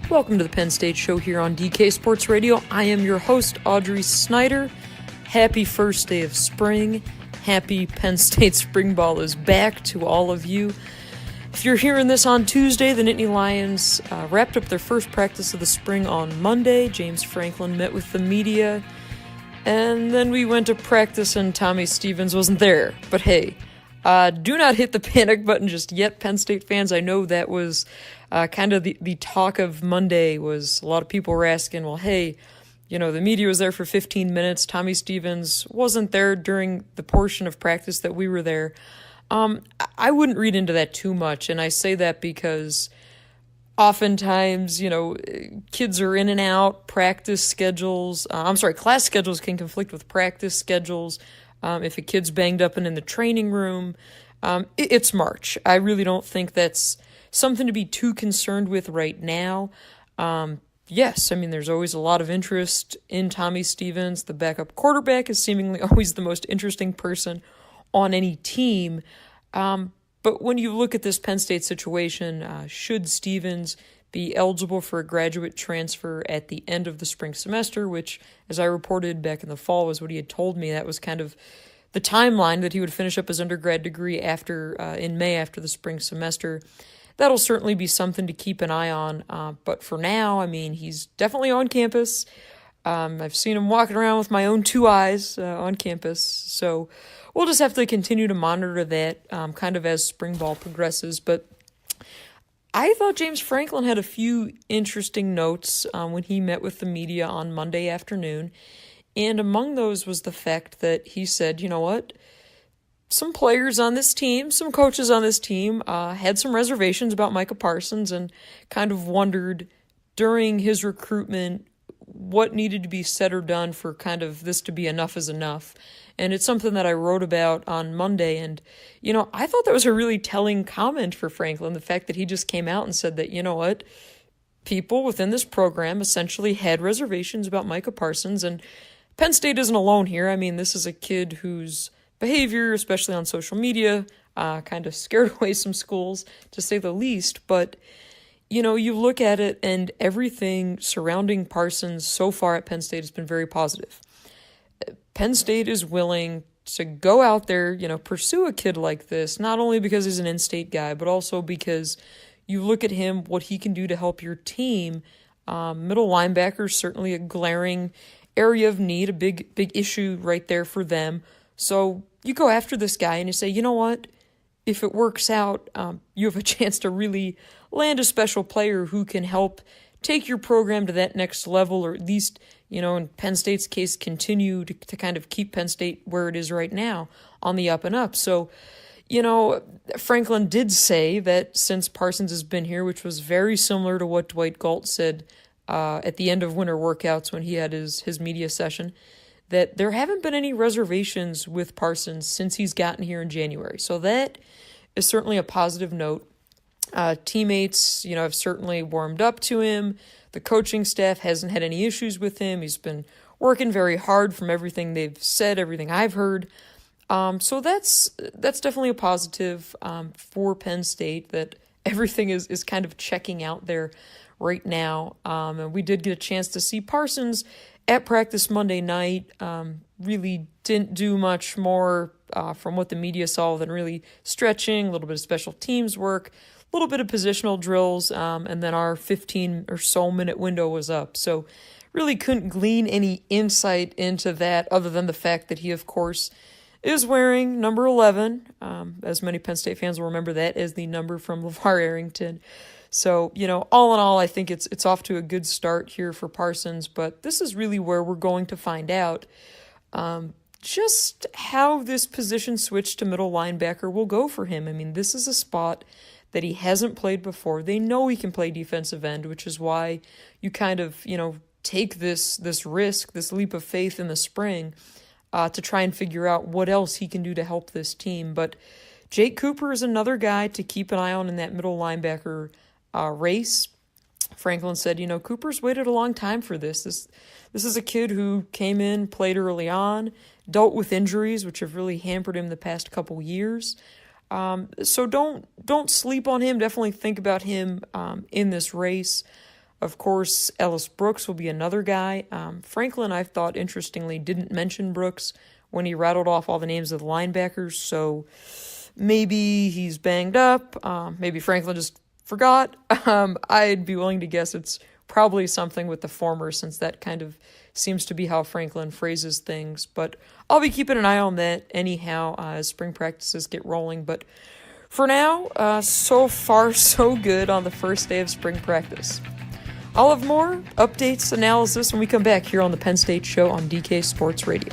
Welcome to the Penn State Show here on DK Sports Radio. I am your host, Audrey Snyder. Happy first day of spring. Happy Penn State spring ball is back to all of you. If you're hearing this on Tuesday, the Nittany Lions wrapped up their first practice of the spring on Monday. James Franklin met with the media, and then we went to practice and Tommy Stevens wasn't there. But hey, do not hit the panic button just yet, Penn State fans. I know that was kind of the talk of Monday. Was a lot of people were asking, well, hey, the media was there for 15 minutes. Tommy Stevens wasn't there during the portion of practice that we were there. I wouldn't read into that too much, and I say that because oftentimes, kids are in and out, class schedules can conflict with practice schedules. If a kid's banged up and in the training room, it's March. I really don't think that's something to be too concerned with right now. Yes, there's always a lot of interest in Tommy Stevens. The backup quarterback is seemingly always the most interesting person on any team. But when you look at this Penn State situation, should Stevens be eligible for a graduate transfer at the end of the spring semester, which, as I reported back in the fall, was what he had told me. That was kind of the timeline that he would finish up his undergrad degree in May after the spring semester. That'll certainly be something to keep an eye on. But for now, he's definitely on campus. I've seen him walking around with my own two eyes on campus. So we'll just have to continue to monitor that kind of as spring ball progresses. But I thought James Franklin had a few interesting notes when he met with the media on Monday afternoon. And among those was the fact that he said, some players on this team, some coaches on this team had some reservations about Micah Parsons and kind of wondered during his recruitment what needed to be said or done for kind of this to be enough is enough. And it's something that I wrote about on Monday. And, I thought that was a really telling comment for Franklin, the fact that he just came out and said that, people within this program essentially had reservations about Micah Parsons. And Penn State isn't alone here. This is a kid whose behavior, especially on social media, kind of scared away some schools, to say the least. But, you look at it and everything surrounding Parsons so far at Penn State has been very positive. Penn State is willing to go out there, pursue a kid like this, not only because he's an in-state guy, but also because you look at him, what he can do to help your team. Middle linebacker is certainly a glaring area of need, a big issue right there for them. So you go after this guy and you say, you know what? If it works out, you have a chance to really land a special player who can help take your program to that next level, or at least, in Penn State's case, continue to kind of keep Penn State where it is right now on the up and up. So, Franklin did say that since Parsons has been here, which was very similar to what Dwight Galt said at the end of winter workouts when he had his media session, that there haven't been any reservations with Parsons since he's gotten here in January. So that is certainly a positive note. Teammates, have certainly warmed up to him. The coaching staff hasn't had any issues with him. He's been working very hard from everything they've said, everything I've heard. So that's definitely a positive for Penn State, that everything is kind of checking out there right now. And we did get a chance to see Parsons at practice Monday night. Really didn't do much more from what the media saw than really stretching, a little bit of special teams work, a little bit of positional drills, and then our 15 or so minute window was up. So really couldn't glean any insight into that other than the fact that he, of course, is wearing number 11. As many Penn State fans will remember that as the number from LeVar Arrington. So, all in all, I think it's off to a good start here for Parsons, but this is really where we're going to find out just how this position switch to middle linebacker will go for him. This is a spot that he hasn't played before. They know he can play defensive end, which is why you kind of, take this risk, this leap of faith in the spring to try and figure out what else he can do to help this team. But Jake Cooper is another guy to keep an eye on in that middle linebacker race. Franklin said, Cooper's waited a long time for this. This is a kid who came in, played early on, dealt with injuries, which have really hampered him the past couple years. So don't sleep on him. Definitely think about him in this race. Of course, Ellis Brooks will be another guy. Franklin, I thought, interestingly, didn't mention Brooks when he rattled off all the names of the linebackers, so maybe he's banged up. Maybe Franklin just forgot. I'd be willing to guess it's probably something with the former, since that kind of seems to be how Franklin phrases things. But I'll be keeping an eye on that anyhow as spring practices get rolling. But for now, so far so good on the first day of spring practice. I'll have more updates, analysis when we come back here on the Penn State Show on DK Sports Radio.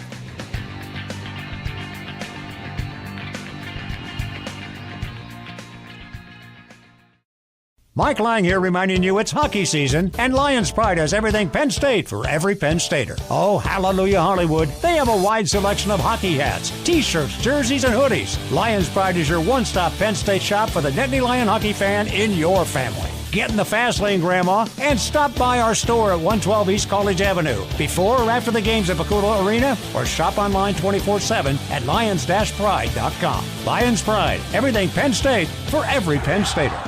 Mike Lang here reminding you it's hockey season, and Lions Pride has everything Penn State for every Penn Stater. Oh, hallelujah, Hollywood. They have a wide selection of hockey hats, t-shirts, jerseys, and hoodies. Lions Pride is your one-stop Penn State shop for the Nittany Lion hockey fan in your family. Get in the fast lane, Grandma, and stop by our store at 112 East College Avenue before or after the games at Bakula Arena, or shop online 24/7 at lions-pride.com. Lions Pride, everything Penn State for every Penn Stater.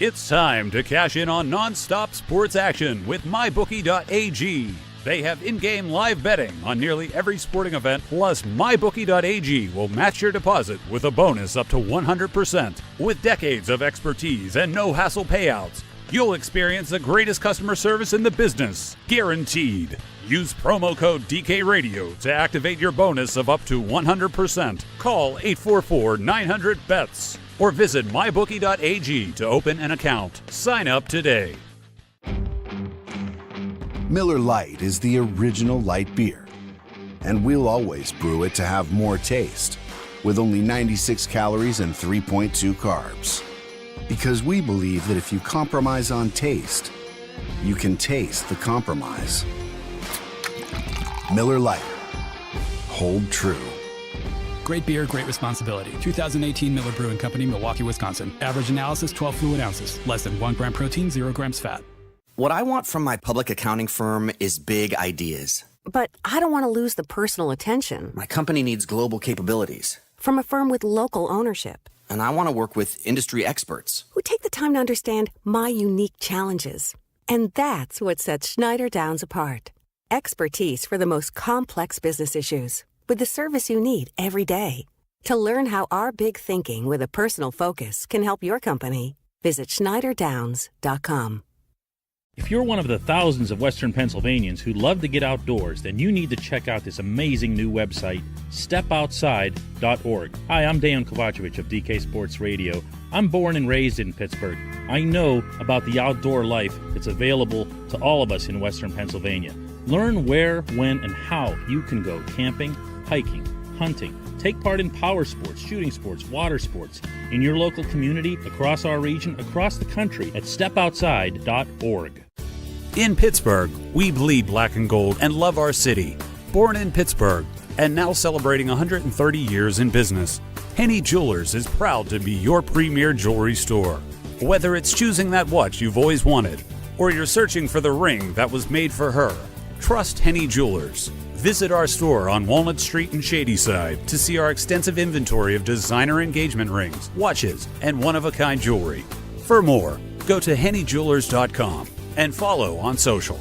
It's time to cash in on non-stop sports action with MyBookie.ag. They have in-game live betting on nearly every sporting event, plus MyBookie.ag will match your deposit with a bonus up to 100%. With decades of expertise and no-hassle payouts, you'll experience the greatest customer service in the business, guaranteed. Use promo code DKRadio to activate your bonus of up to 100%. Call 844-900-BETS. Or visit mybookie.ag to open an account. Sign up today. Miller Lite is the original light beer, and we'll always brew it to have more taste, with only 96 calories and 3.2 carbs. Because we believe that if you compromise on taste, you can taste the compromise. Miller Lite. Hold true. Great beer, great responsibility. 2018 Miller Brewing Company, Milwaukee, Wisconsin. Average analysis, 12 fluid ounces. Less than 1 gram protein, 0 grams fat. What I want from my public accounting firm is big ideas. But I don't want to lose the personal attention. My company needs global capabilities. From a firm with local ownership. And I want to work with industry experts. Who take the time to understand my unique challenges. And that's what sets Schneider Downs apart. Expertise for the most complex business issues. With the service you need every day. To learn how our big thinking with a personal focus can help your company, visit schneiderdowns.com. If you're one of the thousands of Western Pennsylvanians who love to get outdoors, then you need to check out this amazing new website, stepoutside.org. Hi, I'm Dan Kovacevic of DK Sports Radio. I'm born and raised in Pittsburgh. I know about the outdoor life that's available to all of us in Western Pennsylvania. Learn where, when, and how you can go camping, hiking, hunting, take part in power sports, shooting sports, water sports in your local community, across our region, across the country at stepoutside.org. In Pittsburgh, we bleed black and gold and love our city. Born in Pittsburgh and now celebrating 130 years in business, Henny Jewelers is proud to be your premier jewelry store. Whether it's choosing that watch you've always wanted or you're searching for the ring that was made for her, trust Henny Jewelers. Visit our store on Walnut Street in Shadyside to see our extensive inventory of designer engagement rings, watches, and one-of-a-kind jewelry. For more, go to hennyjewelers.com and follow on social.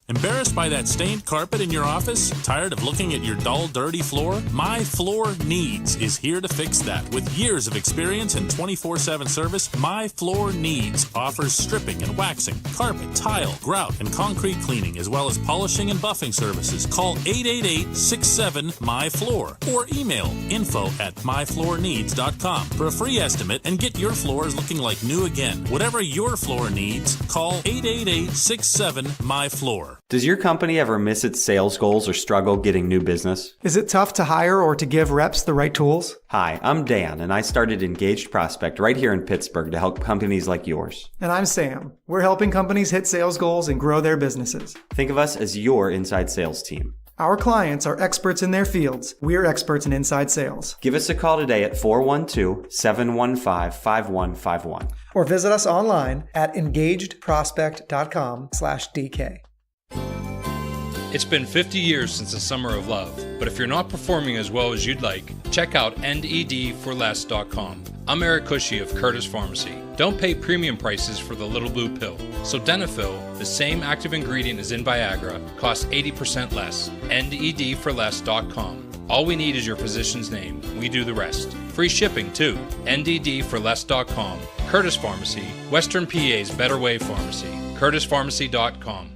Embarrassed by that stained carpet in your office? Tired of looking at your dull, dirty floor? My Floor Needs is here to fix that. With years of experience and 24/7 service, My Floor Needs offers stripping and waxing, carpet, tile, grout, and concrete cleaning, as well as polishing and buffing services. Call 888-67-MY-FLOOR or email info@myfloorneeds.com for a free estimate and get your floors looking like new again. Whatever your floor needs, call 888-67-MY-FLOOR. Does your company ever miss its sales goals or struggle getting new business? Is it tough to hire or to give reps the right tools? Hi, I'm Dan, and I started Engaged Prospect right here in Pittsburgh to help companies like yours. And I'm Sam. We're helping companies hit sales goals and grow their businesses. Think of us as your inside sales team. Our clients are experts in their fields. We're experts in inside sales. Give us a call today at 412-715-5151. Or visit us online at engagedprospect.com/DK. It's been 50 years since the Summer of Love, but if you're not performing as well as you'd like, check out endedforless.com. I'm Eric Cushy of Curtis Pharmacy. Don't pay premium prices for the little blue pill. So Denafil, the same active ingredient as in Viagra, costs 80% less. endedforless.com. All we need is your physician's name. We do the rest. Free shipping, too. ndforless.com. Curtis Pharmacy, Western PA's Better Way Pharmacy. curtispharmacy.com.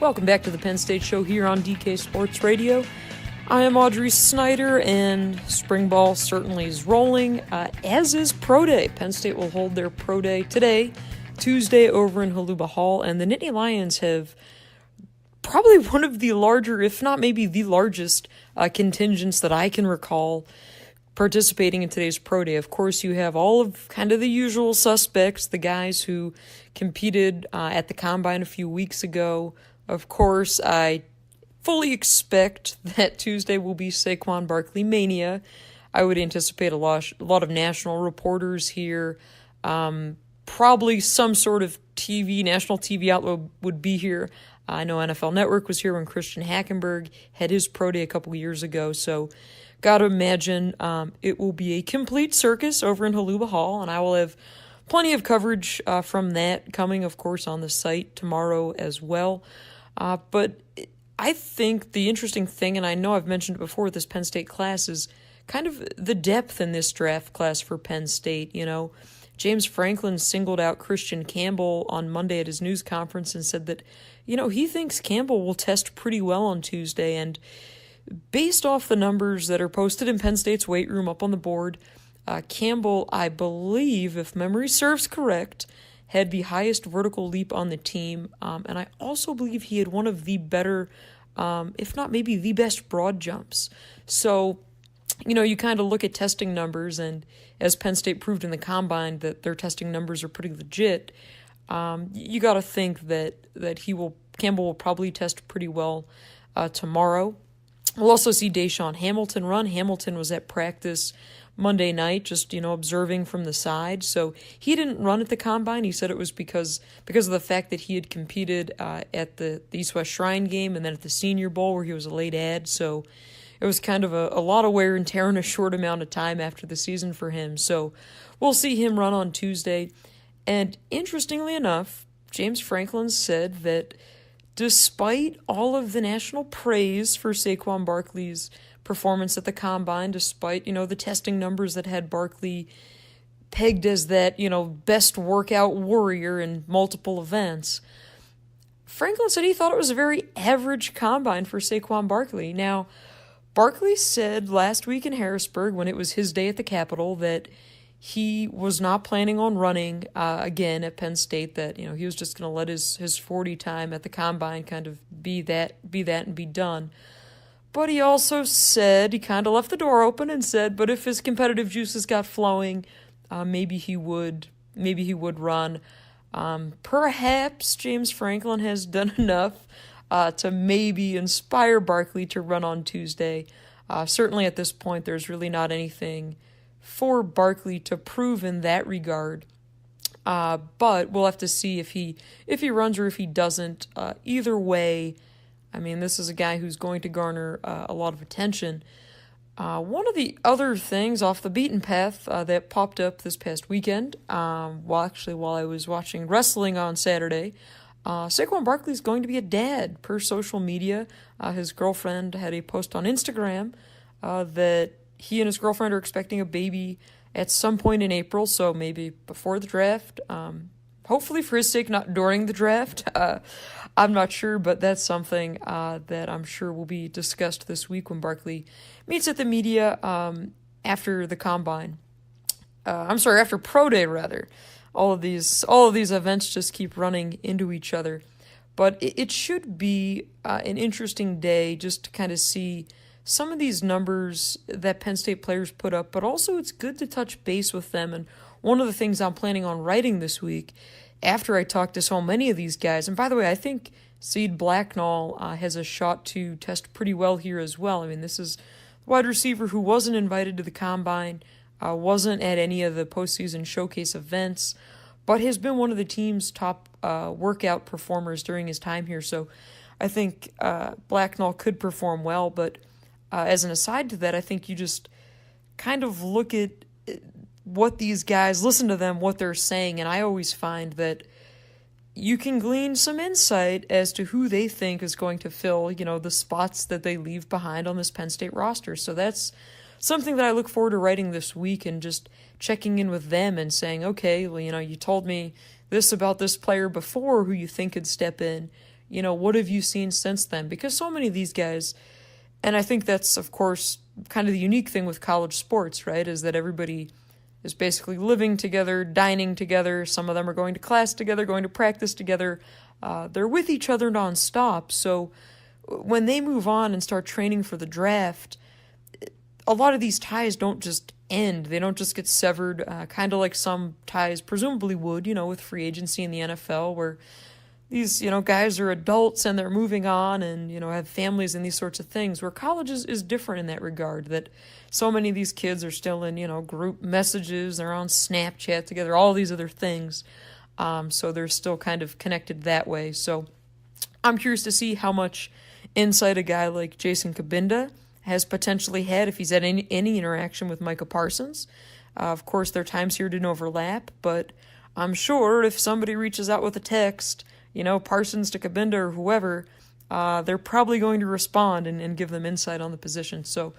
Welcome back to the Penn State Show here on DK Sports Radio. I am Audrey Snyder, and spring ball certainly is rolling, as is Pro Day. Penn State will hold their Pro Day today, Tuesday, over in Holuba Hall, and the Nittany Lions have probably one of the larger, if not maybe the largest, contingents that I can recall participating in today's Pro Day. Of course, you have all of kind of the usual suspects, the guys who competed at the Combine a few weeks ago. Of course, I fully expect that Tuesday will be Saquon Barkley mania. I would anticipate a lot of national reporters here. Probably some sort of national TV outlet would be here. I know NFL Network was here when Christian Hackenberg had his Pro Day a couple years ago, so gotta imagine it will be a complete circus over in Holuba Hall, and I will have plenty of coverage from that coming, of course, on the site tomorrow as well. But I think the interesting thing, and I know I've mentioned it before with this Penn State class, is kind of the depth in this draft class for Penn State. You know, James Franklin singled out Christian Campbell on Monday at his news conference and said that, you know, he thinks Campbell will test pretty well on Tuesday. And based off the numbers that are posted in Penn State's weight room up on the board, Campbell, I believe, if memory serves correct, had the highest vertical leap on the team, and I also believe he had one of the better, if not maybe the best, broad jumps. So, you know, you kind of look at testing numbers, and as Penn State proved in the Combine that their testing numbers are pretty legit, you got to think that Campbell will probably test pretty well tomorrow. We'll also see Deshaun Hamilton run. Hamilton was at practice Monday night, just, you know, observing from the side. So he didn't run at the Combine. He said it was because of the fact that he had competed at the East-West Shrine game and then at the Senior Bowl where he was a late add. So it was kind of a lot of wear and tear in a short amount of time after the season for him. So we'll see him run on Tuesday. And interestingly enough, James Franklin said that despite all of the national praise for Saquon Barkley's performance at the Combine, despite, you know, the testing numbers that had Barkley pegged as that, you know, best workout warrior in multiple events, Franklin said he thought it was a very average Combine for Saquon Barkley. Now, Barkley said last week in Harrisburg, when it was his day at the Capitol, that he was not planning on running again at Penn State, that, you know, he was just going to let his 40 time at the Combine kind of be that and be done. But he also said, he kind of left the door open and said, but if his competitive juices got flowing, maybe he would run. Perhaps James Franklin has done enough to maybe inspire Barkley to run on Tuesday. Certainly at this point, there's really not anything for Barkley to prove in that regard. But we'll have to see if he runs or if he doesn't. Either way, I mean, this is a guy who's going to garner a lot of attention. One of the other things off the beaten path that popped up this past weekend, while I was watching wrestling on Saturday, Saquon Barkley's going to be a dad per social media. His girlfriend had a post on Instagram that he and his girlfriend are expecting a baby at some point in April, so maybe before the draft. Hopefully for his sake, not during the draft. I'm not sure, but that's something that I'm sure will be discussed this week when Barkley meets at the media after the Combine. After Pro Day, rather. All of these events just keep running into each other. But it should be an interesting day just to kind of see some of these numbers that Penn State players put up, but also it's good to touch base with them. And one of the things I'm planning on writing this week, after I talk to so many of these guys, and by the way, I think Seed Blacknall has a shot to test pretty well here as well. I mean, this is a wide receiver who wasn't invited to the Combine, wasn't at any of the postseason showcase events, but has been one of the team's top workout performers during his time here. So I think Blacknall could perform well, but as an aside to that, I think you just kind of look at what these guys, listen to them, what they're saying, and I always find that you can glean some insight as to who they think is going to fill, the spots that they leave behind on this Penn State roster. So that's something that I look forward to writing this week and just checking in with them and saying, okay, well, you told me this about this player before who you think could step in. What have you seen since then? Because so many of these guys, and I think that's, of course, kind of the unique thing with college sports, right, is that everybody is basically living together, dining together. Some of them are going to class together, going to practice together. They're with each other nonstop. So when they move on and start training for the draft, a lot of these ties don't just end. They don't just get severed, kind of like some ties presumably would, with free agency in the NFL, where these, guys are adults and they're moving on and, have families and these sorts of things, where college is different in that regard, that so many of these kids are still in, group messages, they're on Snapchat together, all these other things. So they're still kind of connected that way. So I'm curious to see how much insight a guy like Jason Kabinda has potentially had if he's had any interaction with Micah Parsons. Of course, their times here didn't overlap, but I'm sure if somebody reaches out with a text, Parsons to Kabinda or whoever, they're probably going to respond and give them insight on the position. So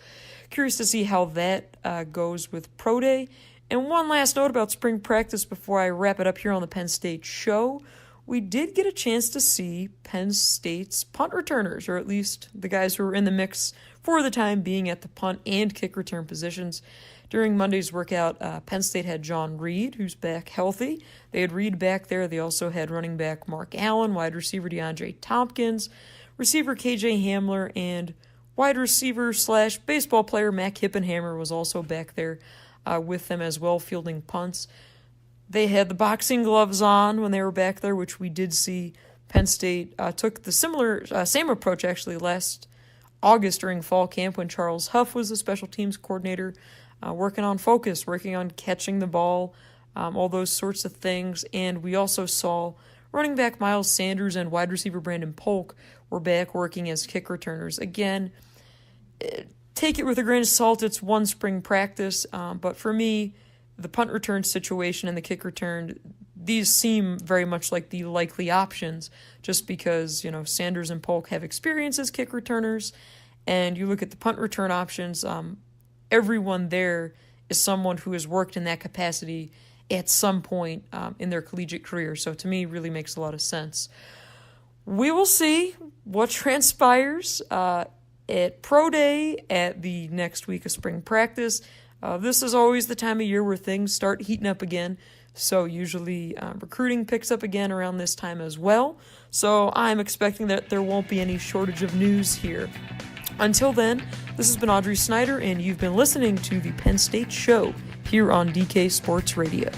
curious to see how that goes with Pro Day. And one last note about spring practice before I wrap it up here on the Penn State show. We did get a chance to see Penn State's punt returners, or at least the guys who were in the mix for the time being at the punt and kick return positions. During Monday's workout, Penn State had John Reed, who's back healthy. They had Reed back there. They also had running back Mark Allen, wide receiver DeAndre Tompkins, receiver KJ Hamler, and wide receiver / baseball player Mac Hippenhammer was also back there with them as well, fielding punts. They had the boxing gloves on when they were back there, which we did see. Penn State took the same approach actually last August during fall camp when Charles Huff was the special teams coordinator, working on focus, working on catching the ball, all those sorts of things. And we also saw running back Miles Sanders and wide receiver Brandon Polk were back working as kick returners. Again, take it with a grain of salt. It's one spring practice, but for me, the punt return situation and the kick return, these seem very much like the likely options just because, Sanders and Polk have experience as kick returners, and you look at the punt return options, everyone there is someone who has worked in that capacity at some point in their collegiate career. So to me, it really makes a lot of sense. We will see what transpires at Pro Day at the next week of spring practice. This is always the time of year where things start heating up again. So usually recruiting picks up again around this time as well. So I'm expecting that there won't be any shortage of news here. Until then, this has been Audrey Snyder, and you've been listening to the Penn State Show here on DK Sports Radio.